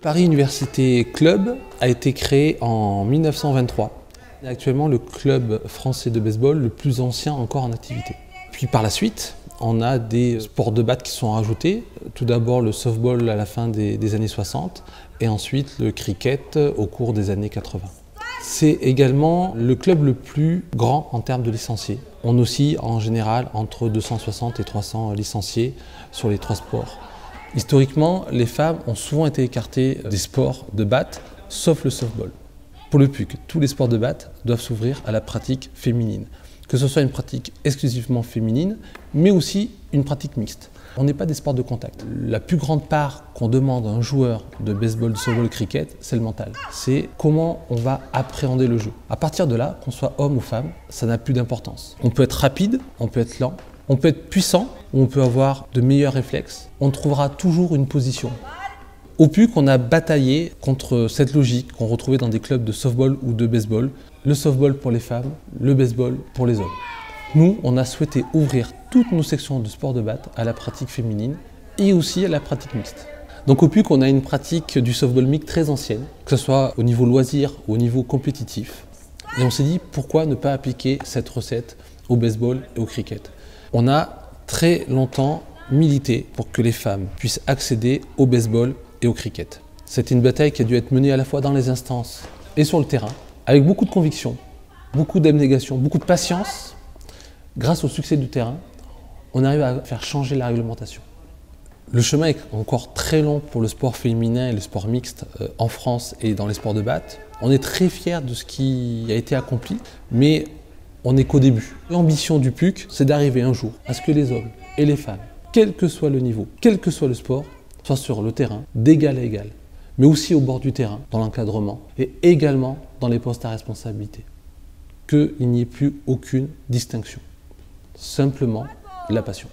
Paris Université Club a été créé en 1923. C'est actuellement le club français de baseball le plus ancien encore en activité. Puis par la suite, on a des sports de batte qui sont rajoutés. Tout d'abord le softball à la fin des années 60 et ensuite le cricket au cours des années 80. C'est également le club le plus grand en termes de licenciés. On oscille en général entre 260 et 300 licenciés sur les trois sports. Historiquement, les femmes ont souvent été écartées des sports de batte, sauf le softball. Pour le PUC, tous les sports de batte doivent s'ouvrir à la pratique féminine. Que ce soit une pratique exclusivement féminine, mais aussi une pratique mixte. On n'est pas des sports de contact. La plus grande part qu'on demande à un joueur de baseball, de softball, cricket, c'est le mental. C'est comment on va appréhender le jeu. À partir de là, qu'on soit homme ou femme, ça n'a plus d'importance. On peut être rapide, on peut être lent, on peut être puissant, ou on peut avoir de meilleurs réflexes. On trouvera toujours une position. Au PUC, on a bataillé contre cette logique qu'on retrouvait dans des clubs de softball ou de baseball. Le softball pour les femmes, le baseball pour les hommes. Nous, on a souhaité ouvrir toutes nos sections de sport de batte à la pratique féminine et aussi à la pratique mixte. Donc au PUC, on a une pratique du softball mixte très ancienne, que ce soit au niveau loisir ou au niveau compétitif. Et on s'est dit, pourquoi ne pas appliquer cette recette au baseball et au cricket? On a très longtemps milité pour que les femmes puissent accéder au baseball et au cricket. C'était une bataille qui a dû être menée à la fois dans les instances et sur le terrain, avec beaucoup de conviction, beaucoup d'abnégation, beaucoup de patience. Grâce au succès du terrain, on arrive à faire changer la réglementation. Le chemin est encore très long pour le sport féminin et le sport mixte en France et dans les sports de batte. On est très fiers de ce qui a été accompli, mais on n'est qu'au début. L'ambition du PUC, c'est d'arriver un jour à ce que les hommes et les femmes, quel que soit le niveau, quel que soit le sport, soient sur le terrain d'égal à égal, mais aussi au bord du terrain, dans l'encadrement et également dans les postes à responsabilité. Qu'il n'y ait plus aucune distinction. Simplement la passion.